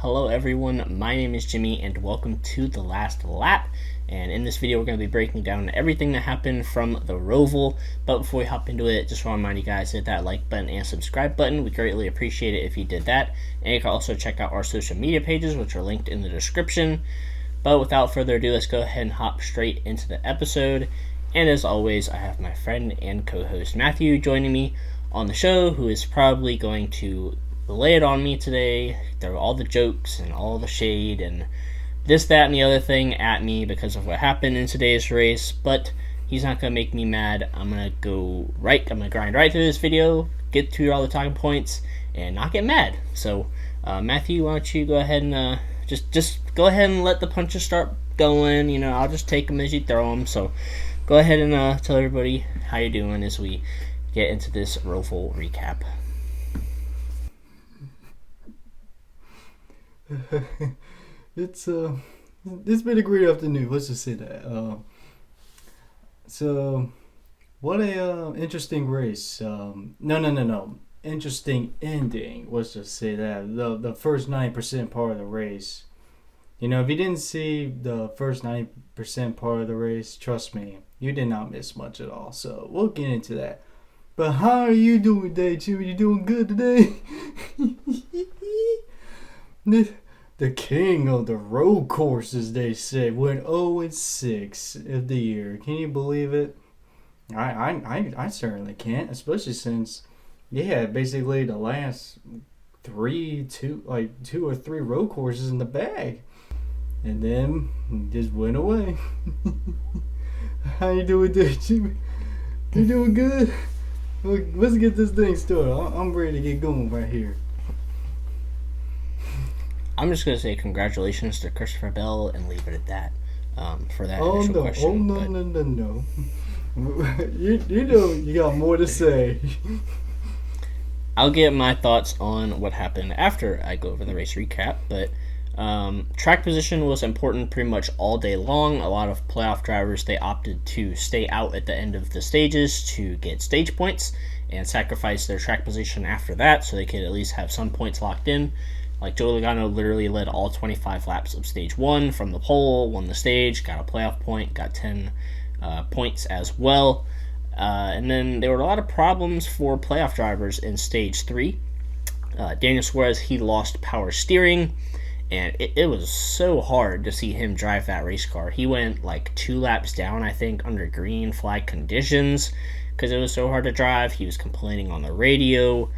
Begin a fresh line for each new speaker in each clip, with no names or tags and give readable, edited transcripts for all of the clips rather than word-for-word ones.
Hello everyone, my name is Jimmy and welcome to The Last Lap. And in this video we're going to be breaking down everything that happened from the Roval. But before we hop into it, just want to remind you guys to hit that like button and subscribe button. We greatly appreciate it if you did that. And you can also check out our social media pages, which are linked in the description. But without further ado, let's go ahead and hop straight into the episode. And as always, I have my friend and co-host Matthew joining me on the show, who is probably going to lay it on me today, throw all the jokes and all the shade and this, that, and the other thing at me because of what happened in today's race, but he's not going to make me mad. I'm going to grind right through this video, get to all the talking points, and not get mad. So, Matthew, why don't you go ahead and just go ahead and let the punches start going. I'll just take them as you throw them. So, go ahead and tell everybody how you're doing as we get into this Roval recap.
It's been a great afternoon. Let's just say that. So what a interesting race. No. Interesting ending. Let's just say that the first 90% part of the race. If you didn't see the first 90% part of the race, trust me, you did not miss much at all. So we'll get into that. But how are you doing today, Jimmy? You doing good today? The king of the road courses, they say, went 0-6 of the year. Can you believe it? I certainly can't, especially since basically the last two or three road courses in the bag, and then just went away. How you doing there, Jimmy? You doing good? Let's get this thing started. I'm ready to get going right here.
I'm just going to say congratulations to Christopher Bell and leave it at that for that initial question.
No. You got more to say.
I'll get my thoughts on what happened after I go over the race recap, but track position was important pretty much all day long. A lot of playoff drivers, they opted to stay out at the end of the stages to get stage points and sacrifice their track position after that so they could at least have some points locked in. Like Joe Logano literally led all 25 laps of stage 1 from the pole, won the stage, got a playoff point, got 10 points as well. And then there were a lot of problems for playoff drivers in stage 3. Daniel Suarez, he lost power steering, and it was so hard to see him drive that race car. He went like 2 laps down, I think, under green flag conditions because it was so hard to drive. He was complaining on the radio.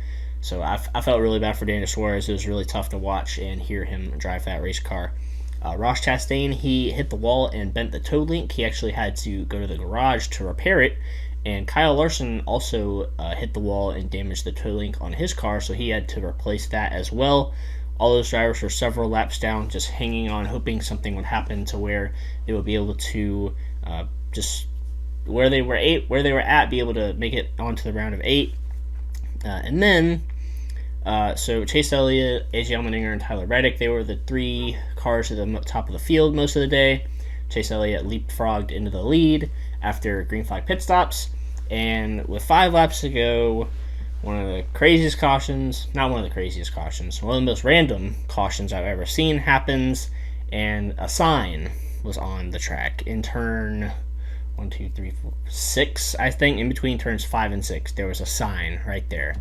So I felt really bad for Daniel Suarez. It was really tough to watch and hear him drive that race car. Ross Chastain, he hit the wall and bent the toe link. He actually had to go to the garage to repair it. And Kyle Larson also hit the wall and damaged the toe link on his car, so he had to replace that as well. All those drivers were several laps down, just hanging on, hoping something would happen to where they would be able to just where they were at, be able to make it onto the round of 8. And then so Chase Elliott, AJ Allmendinger, and Tyler Reddick, they were the 3 cars at the top of the field most of the day. Chase Elliott leapfrogged into the lead after green flag pit stops. And with 5 laps to go, one of the most random cautions I've ever seen happens, and a sign was on the track in turn 6, I think, in between turns 5 and 6. There was a sign right there.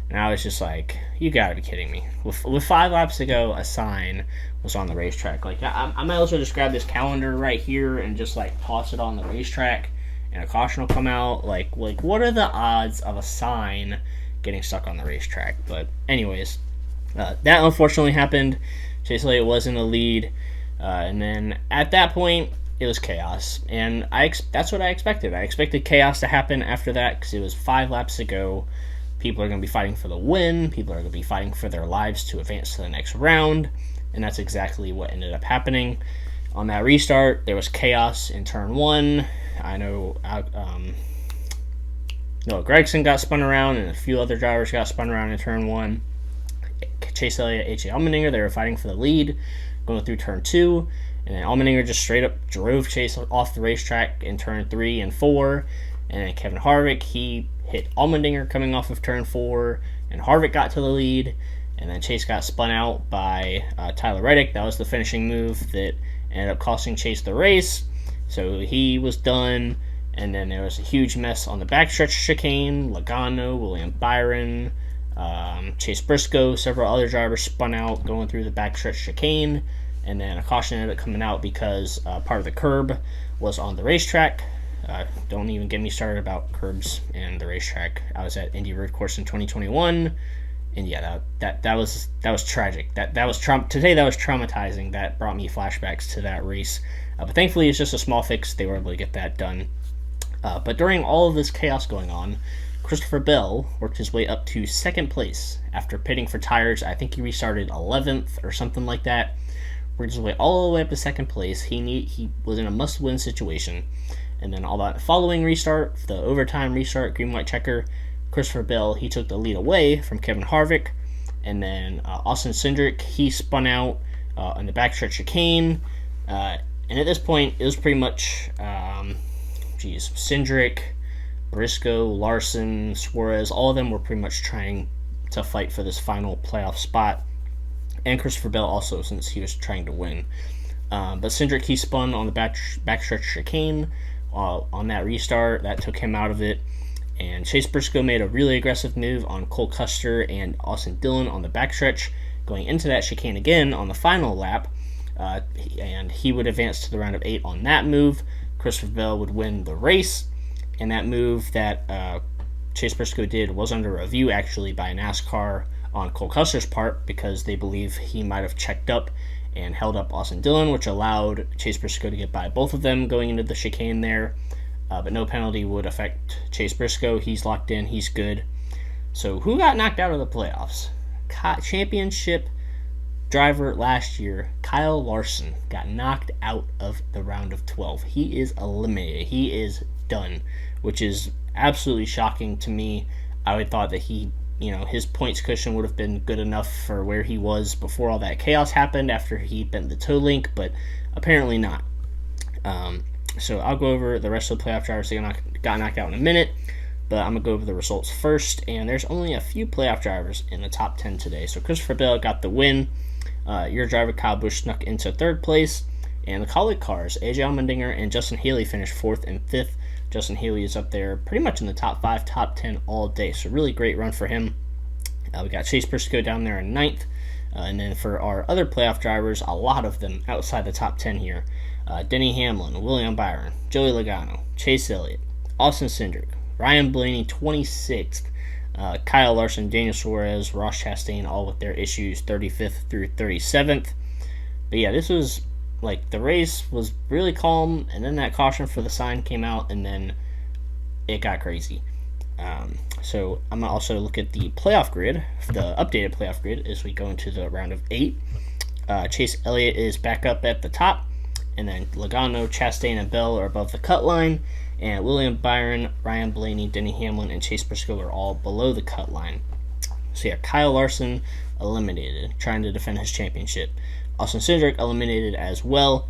And I was just like, you gotta be kidding me. With 5 laps to go, a sign was on the racetrack. Like, I might as well just grab this calendar right here and just, toss it on the racetrack, and a caution will come out. Like what are the odds of a sign getting stuck on the racetrack? But anyways, that unfortunately happened. Chase Elliott was in the lead. And then at that point, it was chaos. And that's what I expected. I expected chaos to happen after that because it was 5 laps to go. People are going to be fighting for the win. People are going to be fighting for their lives to advance to the next round. And that's exactly what ended up happening. On that restart, there was chaos in turn 1. I know Noah Gragson got spun around, and a few other drivers got spun around in turn 1. Chase Elliott, AJ Allmendinger, they were fighting for the lead going through turn 2. And then Allmendinger just straight up drove Chase off the racetrack in turn 3 and 4. And then Kevin Harvick, he hit Allmendinger coming off of turn 4, and Harvick got to the lead. and then Chase got spun out by Tyler Reddick. That was the finishing move that ended up costing Chase the race. So he was done, and then there was a huge mess on the backstretch chicane. Logano, William Byron, Chase Briscoe, several other drivers spun out going through the backstretch chicane, and then a caution ended up coming out because part of the curb was on the racetrack. Don't even get me started about curbs and the racetrack. I was at Indy Road Course in 2021, and yeah, that was tragic. That was today. That was traumatizing. That brought me flashbacks to that race. But thankfully, it's just a small fix. They were able to get that done. But during all of this chaos going on, Christopher Bell worked his way up to second place after pitting for tires. I think he restarted 11th or something like that. Worked his way all the way up to second place. He was in a must-win situation. And then all that following restart, the overtime restart, green-white checker, Christopher Bell, he took the lead away from Kevin Harvick. And then Austin Cindric, he spun out on the backstretch chicane. And at this point, it was pretty much, Cindric, Briscoe, Larson, Suarez, all of them were pretty much trying to fight for this final playoff spot. And Christopher Bell also, since he was trying to win. But Cindric, he spun on the backstretch chicane on that restart. That took him out of it. And Chase Briscoe made a really aggressive move on Cole Custer and Austin Dillon on the backstretch, going into that chicane again on the final lap. And he would advance to the round of 8 on that move. Christopher Bell would win the race. And that move that Chase Briscoe did was under review, actually, by NASCAR on Cole Custer's part, because they believe he might have checked up and held up Austin Dillon, which allowed Chase Briscoe to get by both of them going into the chicane there. But no penalty would affect Chase Briscoe. He's locked in. He's good. So who got knocked out of the playoffs? Championship driver last year, Kyle Larson, got knocked out of the round of 12. He is eliminated. He is done, which is absolutely shocking to me. I would thought that his points cushion would have been good enough for where he was before all that chaos happened after he bent the toe link, but apparently not. So I'll go over the rest of the playoff drivers that got knocked out in a minute, but I'm going to go over the results first, and there's only a few playoff drivers in the top 10 today. So Christopher Bell got the win. Your driver Kyle Busch snuck into third place, and the Kaulig cars, AJ Allmendinger and Justin Haley, finished 4th and 5th. Justin Haley is up there pretty much in the top 5, top 10 all day, so really great run for him. We got Chase Briscoe down there in 9th, and then for our other playoff drivers, a lot of them outside the top 10 here. Denny Hamlin, William Byron, Joey Logano, Chase Elliott, Austin Cindric, Ryan Blaney 26th, Kyle Larson, Daniel Suarez, Ross Chastain, all with their issues 35th through 37th. But yeah, this was the race was really calm, and then that caution for the sign came out, and then it got crazy. So I'm going to also look at the playoff grid, the updated playoff grid, as we go into the round of 8. Chase Elliott is back up at the top, and then Logano, Chastain, and Bell are above the cut line, and William Byron, Ryan Blaney, Denny Hamlin, and Chase Briscoe are all below the cut line. So yeah, Kyle Larson eliminated, trying to defend his championship. Austin Cindric eliminated as well.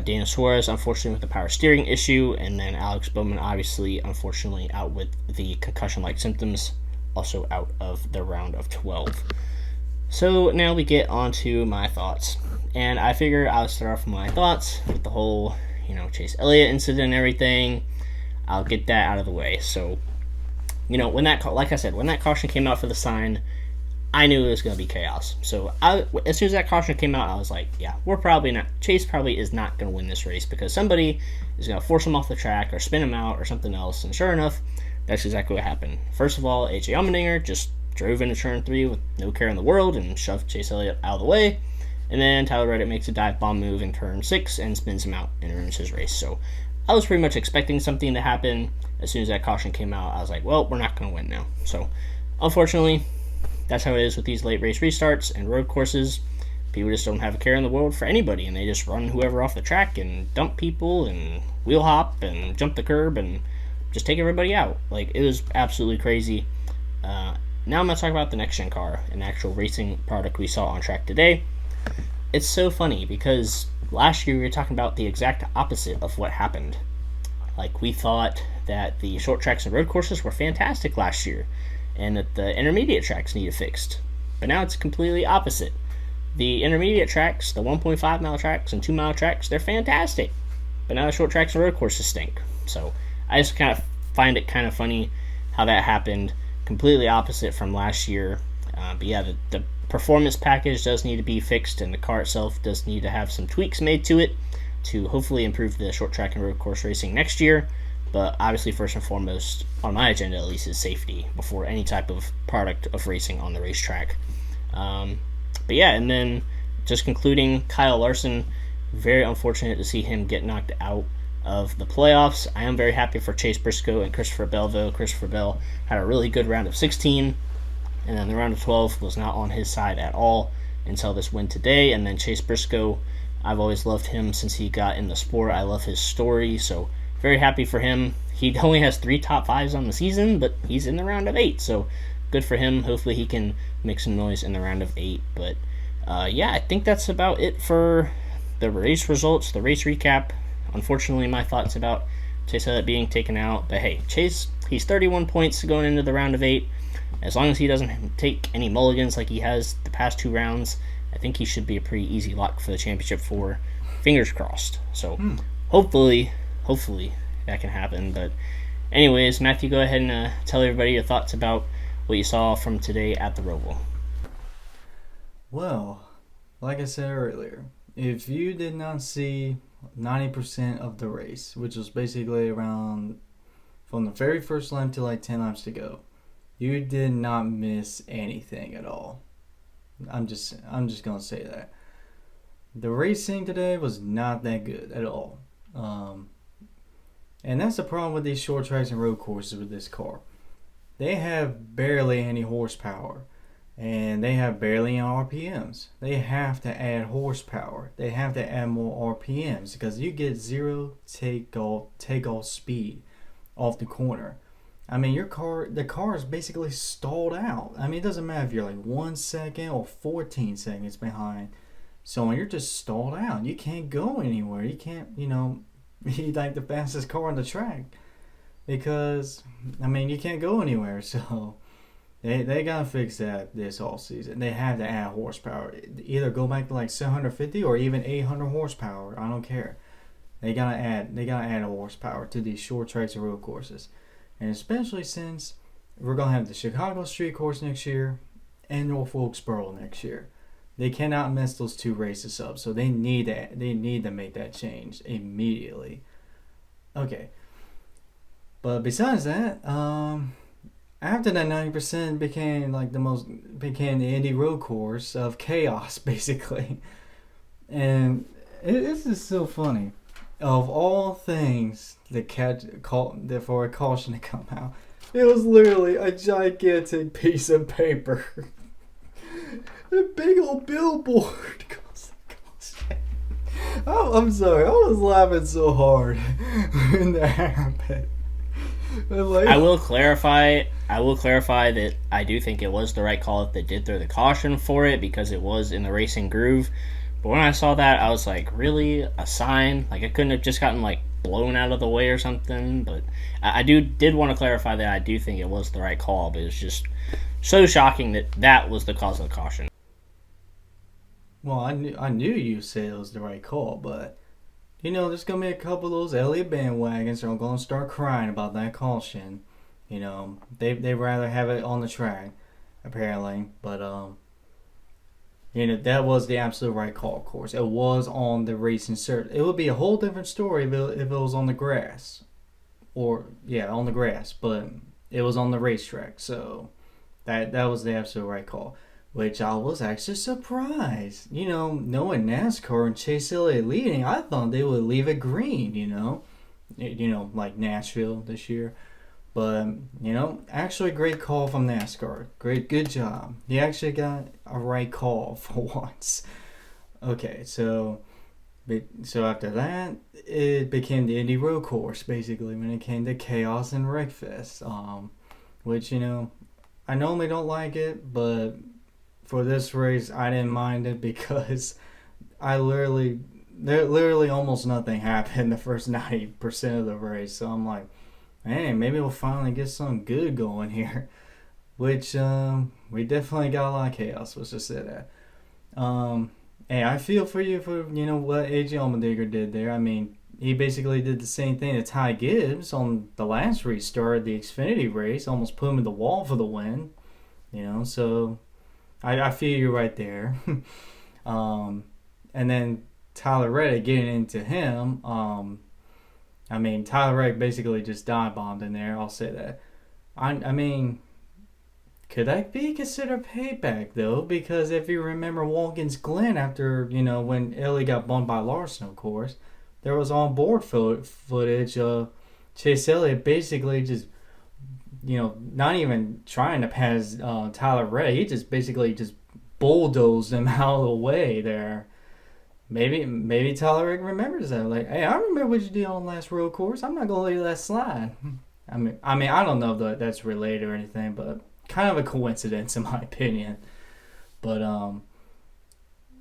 Daniel Suarez, unfortunately, with the power steering issue, and then Alex Bowman, obviously, unfortunately, out with the concussion-like symptoms, also out of the round of 12. So now we get on to my thoughts. And I figure I'll start off with my thoughts with the whole, Chase Elliott incident and everything. I'll get that out of the way. So, when that caution came out for the sign, I knew it was going to be chaos. So as soon as that caution came out, I was like, yeah, Chase probably is not going to win this race because somebody is going to force him off the track or spin him out or something else. And sure enough, that's exactly what happened. First of all, AJ Allmendinger just drove into turn 3 with no care in the world and shoved Chase Elliott out of the way. And then Tyler Reddick makes a dive bomb move in turn 6 and spins him out and ruins his race. So I was pretty much expecting something to happen. As soon as that caution came out, I was like, well, we're not going to win now. So unfortunately, that's how it is with these late race restarts and road courses. People just don't have a care in the world for anybody, and they just run whoever off the track and dump people and wheel hop and jump the curb and just take everybody out. It was absolutely crazy. Now I'm going to talk about the next-gen car, an actual racing product we saw on track today. It's so funny because last year we were talking about the exact opposite of what happened. We thought that the short tracks and road courses were fantastic last year, and that the intermediate tracks needed fixed. But now it's completely opposite. The intermediate tracks, the 1.5 mile tracks and 2 mile tracks, they're fantastic. But now the short tracks and road courses stink. So I just kind of find it kind of funny how that happened. Completely opposite from last year. But yeah, the performance package does need to be fixed, and the car itself does need to have some tweaks made to it to hopefully improve the short track and road course racing next year. But obviously, first and foremost, on my agenda at least, is safety before any type of product of racing on the racetrack. But yeah, and then just concluding, Kyle Larson, very unfortunate to see him get knocked out of the playoffs. I am very happy for Chase Briscoe and Christopher Bell, though. Christopher Bell had a really good round of 16, and then the round of 12 was not on his side at all until this win today. And then Chase Briscoe, I've always loved him since he got in the sport. I love his story, so very happy for him. He only has 3 top 5s on the season, but he's in the round of 8, so good for him. Hopefully he can make some noise in the round of 8. But yeah, I think that's about it for the race results, the race recap. Unfortunately, my thoughts about Chase Elliott being taken out. But hey, Chase, he's 31 points going into the round of 8. As long as he doesn't take any mulligans like he has the past 2 rounds, I think he should be a pretty easy lock for the championship 4. Fingers crossed. So hopefully that can happen. But anyways, Matthew, go ahead and tell everybody your thoughts about what you saw from today at the Roval.
Well, like I said earlier, if you did not see 90% of the race, which was basically around from the very first lap to like 10 laps to go, you did not miss anything at all. I'm just gonna say that the racing today was not that good at all. And that's the problem with these short tracks and road courses with this car. They have barely any horsepower, and they have barely any RPMs. They have to add horsepower. They have to add more RPMs because you get zero takeoff speed off the corner. I mean, the car is basically stalled out. I mean, it doesn't matter if you're like 1 second or 14 seconds behind. So you're just stalled out. You can't go anywhere. You can't, be like the fastest car on the track because, I mean, you can't go anywhere. So they gotta fix that this all season. They have to add horsepower. Either go back to like 750 or even 800 horsepower. I don't care. They gotta add a horsepower to these short tracks and road courses. And especially since we're going to have the Chicago Street Course next year and North Wilkesboro next year. They cannot mess those 2 races up. So they need to make that change immediately. Okay. But besides that, after that 90% became the Indy Road Course of chaos, basically. And this is so funny. Of all things for a caution to come out, it was literally a gigantic piece of paper. A big old billboard. I'm sorry, I was laughing so hard when that happened.
I will clarify that I do think it was the right call if they did throw the caution for it because it was in the racing groove. But when I saw that, I was like, really? A sign? Like, it couldn't have just gotten, like, blown out of the way or something? But I did want to clarify that I do think it was the right call, but it's just so shocking that was the cause of the caution.
Well, I knew you said it was the right call, but, there's going to be a couple of those Elliott bandwagons that are going to start crying about that caution. They'd rather have it on the track, apparently, but, that was the absolute right call, of course. It was on the racing circuit. It would be a whole different story if it was on the grass. On the grass. But it was on the racetrack. So that was the absolute right call. Which I was actually surprised. Knowing NASCAR and Chase Elliott leading, I thought they would leave it green, like Nashville this year. But, actually great call from NASCAR. Good job. He actually got a right call for once. Okay, so after that, it became the Indy Road Course, basically, when it came to Chaos and Wreckfest. Which, I normally don't like it, but for this race, I didn't mind it because literally almost nothing happened the first 90% of the race. So I'm like, hey, maybe we'll finally get something good going here. which we definitely got a lot of chaos. Let's just say that. Hey, I feel for you for what AJ Allmendinger did there. I mean, he basically did the same thing to Ty Gibbs on the last restart, the Xfinity race, almost put him in the wall for the win. So I feel you right there. And then Tyler Reddick getting into him. I mean, Tyler Reddick basically just dive bombed in there. I'll say that. I mean, could that be considered payback though? Because if you remember Watkins Glen after when Elliott got bumped by Larson, of course, there was on board footage of Chase Elliott basically just not even trying to pass Tyler Reddick. He just basically just bulldozed him out of the way there. Maybe Tyler Reddick remembers that. Like, hey, I remember what you did on the last road course. I'm not gonna let that slide. I mean, I don't know if that's related or anything, but kind of a coincidence in my opinion. But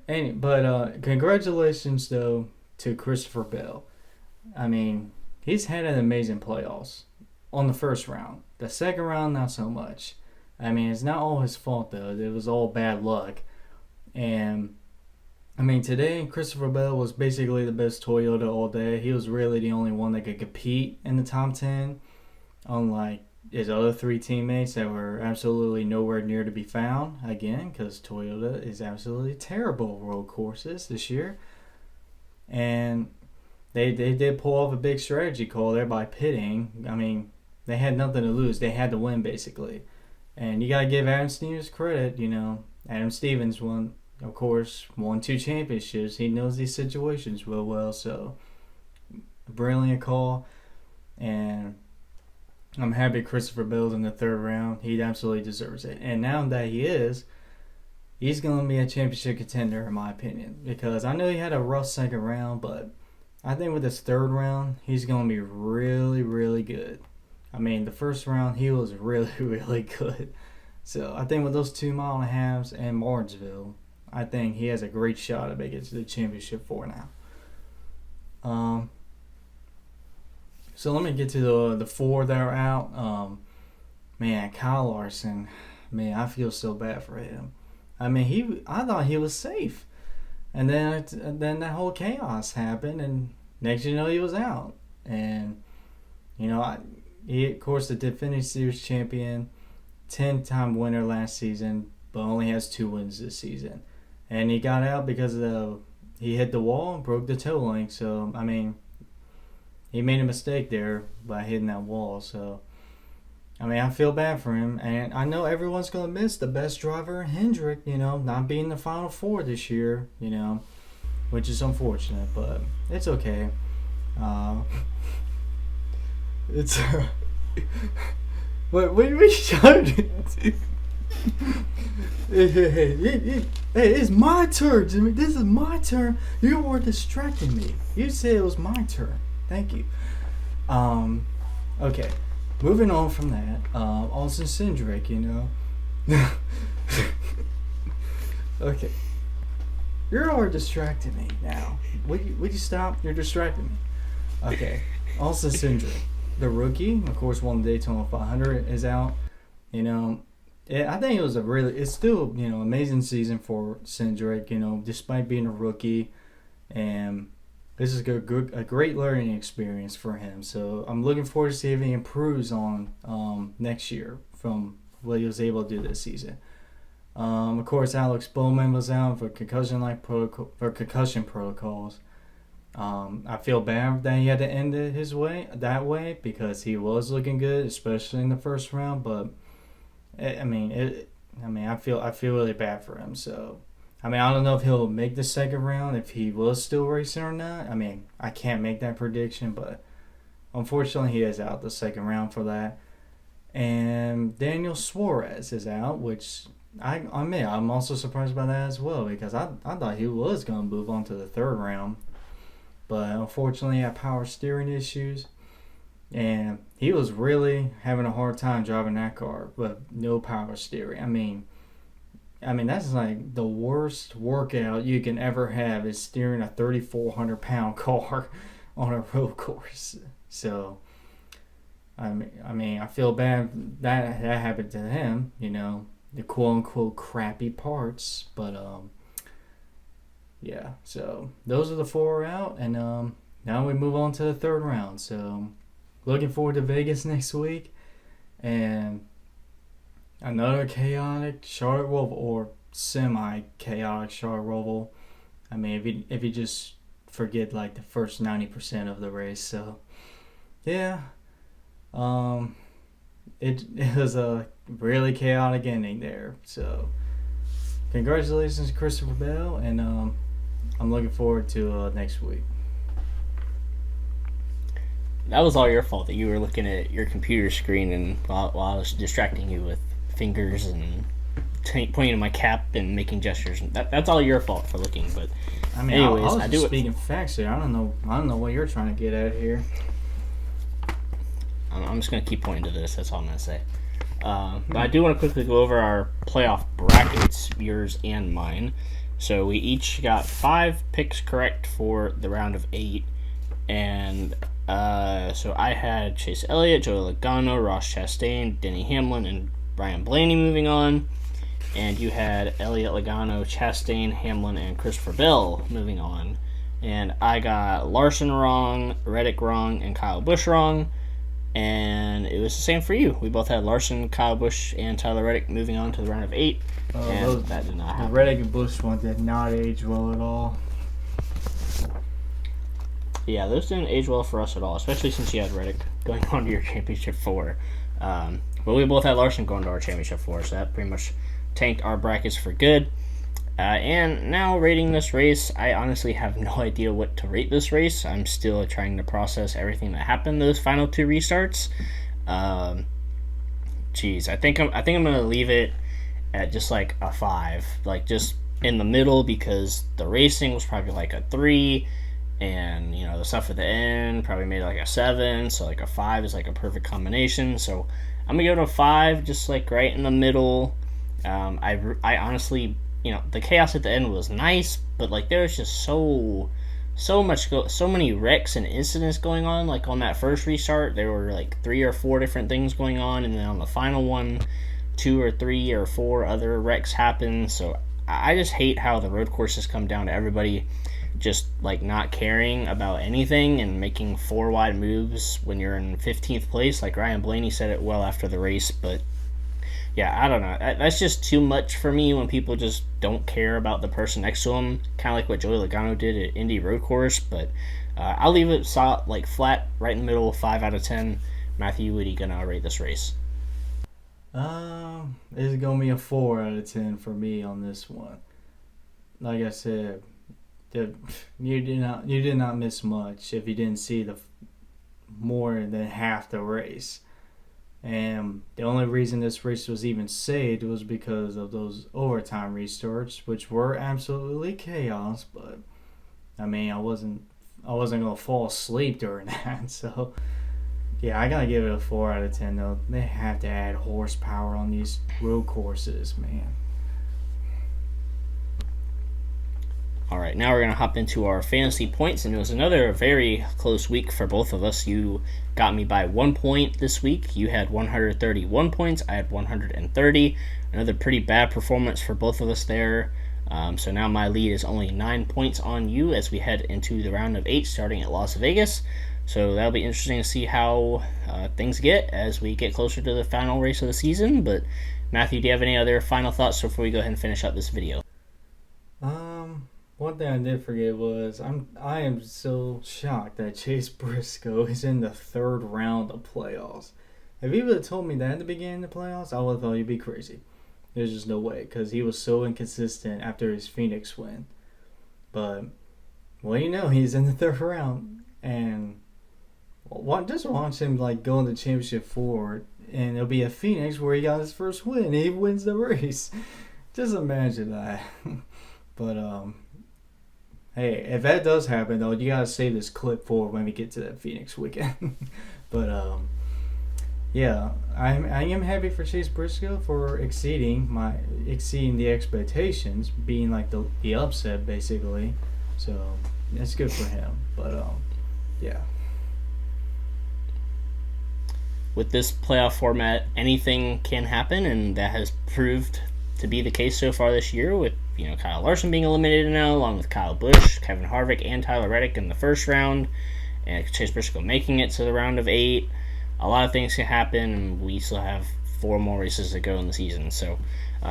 congratulations though to Christopher Bell. I mean, he's had an amazing playoffs on the first round. The second round, not so much. I mean, it's not all his fault though. It was all bad luck. And I mean, today Christopher Bell was basically the best Toyota all day. He was really the only one that could compete in the top 10, unlike his other three teammates that were absolutely nowhere near to be found. Again, because Toyota is absolutely terrible road courses this year. And they did pull off a big strategy call there by pitting. I mean, they had nothing to lose. They had to win, basically. And you got to give Adam Stevens credit, Adam Stevens won 2 championships. He knows these situations real well, so brilliant call. And I'm happy Christopher Bell's in the third round. He absolutely deserves it. And now that he's going to be a championship contender, in my opinion. Because I know he had a rough second round, but I think with his third round, he's going to be really, really good. I mean, the first round, he was really, really good. So I think with those 2 mile-and-a-halves and Martinsville, I think he has a great shot at making it to the championship 4 now. So let me get to the 4 that are out. Man, Kyle Larson. Man, I feel so bad for him. I mean, I thought he was safe. And then that whole chaos happened, and next you know, he was out. And, he, of course, the Defending Series champion, 10-time winner last season, but only has 2 wins this season. And he got out because he hit the wall and broke the toe link. So, I mean, he made a mistake there by hitting that wall. So, I mean, I feel bad for him. And I know everyone's going to miss the best driver, Hendrick, not being in the Final 4 this year, which is unfortunate. But it's okay. It's... what are you trying to do? Hey, it's my turn, Jimmy. This is my turn. You were distracting me. You said it was my turn. Thank you. Okay. Moving on from that. Austin Cindric, Okay. You're all distracting me now. Would you stop? You're distracting me. Okay. Austin Cindric, the rookie, of course, won the Daytona 500, is out. I think it's still, amazing season for Cindric, despite being a rookie. And this is a great learning experience for him. So I'm looking forward to see if he improves on next year from what he was able to do this season. Of course, Alex Bowman was out for concussion protocols. I feel bad that he had to end it that way because he was looking good, especially in the first round. But I feel really bad for him. So, I don't know if he'll make the second round if he was still racing or not. I can't make that prediction, but unfortunately, he is out the second round for that. And Daniel Suarez is out, which I'm also surprised by that as well because I thought he was going to move on to the third round. But unfortunately, he had power steering issues. And he was really having a hard time driving that car with no power steering. That's like the worst workout you can ever have is steering a 3,400-pound car on a road course. So, I feel bad that happened to him. The quote unquote crappy parts, but yeah. So those are the 4 out, and now we move on to the 3rd round. So looking forward to Vegas next week, and another chaotic Charlotte Roval, or semi-chaotic Charlotte Roval. If you just forget like the first 90% of the race. So yeah, it was a really chaotic ending there. So congratulations, Christopher Bell, and I'm looking forward to next week.
That was all your fault that you were looking at your computer screen and while I was distracting you with fingers and pointing to my cap and making gestures. That's all your fault for looking. But anyways,
I was just speaking facts here. I don't know what you're trying to get at here.
I'm just gonna keep pointing to this. That's all I'm gonna say. But I do want to quickly go over our playoff brackets, yours and mine. So we each got 5 picks correct for the round of 8, and so I had Chase Elliott, Joey Logano, Ross Chastain, Denny Hamlin, and Ryan Blaney moving on. And you had Elliott, Logano, Chastain, Hamlin, and Christopher Bell moving on. And I got Larson wrong, Reddick wrong, and Kyle Busch wrong. And it was the same for you. We both had Larson, Kyle Busch, and Tyler Reddick moving on to the round of 8. And that did not happen.
The Reddick and Busch one did not age well at all.
Yeah, those didn't age well for us at all, especially since you had Reddick going on to your championship 4. But we both had Larson going to our championship 4, so that pretty much tanked our brackets for good. And now rating this race, I honestly have no idea what to rate this race. I'm still trying to process everything that happened those final 2 restarts. I think I'm gonna leave it at just like a 5, like just in the middle, because the racing was probably like a 3, and the stuff at the end probably made like a 7. So like a 5 is like a perfect combination. So I'm gonna go to a 5, just like right in the middle. I honestly, the chaos at the end was nice, but like there was just so many wrecks and incidents going on. Like on that first restart, there were like 3 or 4 different things going on, and then on the final one, 2 or 3 or 4 other wrecks happened. So I just hate how the road courses come down to everybody just like not caring about anything and making 4 wide moves when you're in 15th place. Like Ryan Blaney said it well after the race, but yeah, I don't know. That's just too much for me when people just don't care about the person next to them, kind of like what Joey Logano did at Indy Road Course. But I'll leave it like flat, right in the middle, 5 out of 10. Matthew, what are you gonna rate this race?
It's gonna be a 4 out of 10 for me on this one. Like I said, you did not miss much if you didn't see the more than half the race. And the only reason this race was even saved was because of those overtime restarts, which were absolutely chaos. But I wasn't gonna fall asleep during that. So yeah, I gotta give it a 4 out of 10 though. They have to add horsepower on these road courses, man.
All right, now we're going to hop into our fantasy points, and it was another very close week for both of us. You got me by 1 point this week. You had 131 points. I had 130. Another pretty bad performance for both of us there. So now my lead is only 9 points on you as we head into the round of 8 starting at Las Vegas. So that'll be interesting to see how things get as we get closer to the final race of the season. But Matthew, do you have any other final thoughts before we go ahead and finish up this video?
One thing I did forget was I am so shocked that Chase Briscoe is in the 3rd round of playoffs. If you would have told me that in the beginning of the playoffs, I would have thought you'd be crazy. There's just no way, because he was so inconsistent after his Phoenix win. But, he's in the 3rd round, and just watch him go in the championship 4, and it'll be a Phoenix where he got his first win, and he wins the race. Just imagine that. But, hey, if that does happen, though, you gotta save this clip for when we get to that Phoenix weekend. But, yeah, I am happy for Chase Briscoe for exceeding the expectations, being like the upset basically. So that's good for him. But, yeah.
with this playoff format, anything can happen, and that has proved to be the case so far this year, with Kyle Larson being eliminated now, along with Kyle Busch, Kevin Harvick, and Tyler Reddick in the first round, and Chase Briscoe making it to the round of 8. A lot of things can happen, and we still have 4 more races to go in the season. So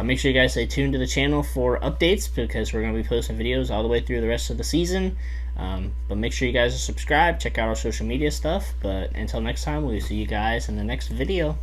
make sure you guys stay tuned to the channel for updates, because we're going to be posting videos all the way through the rest of the season. But make sure you guys are subscribed, check out our social media stuff. But until next time, we'll see you guys in the next video.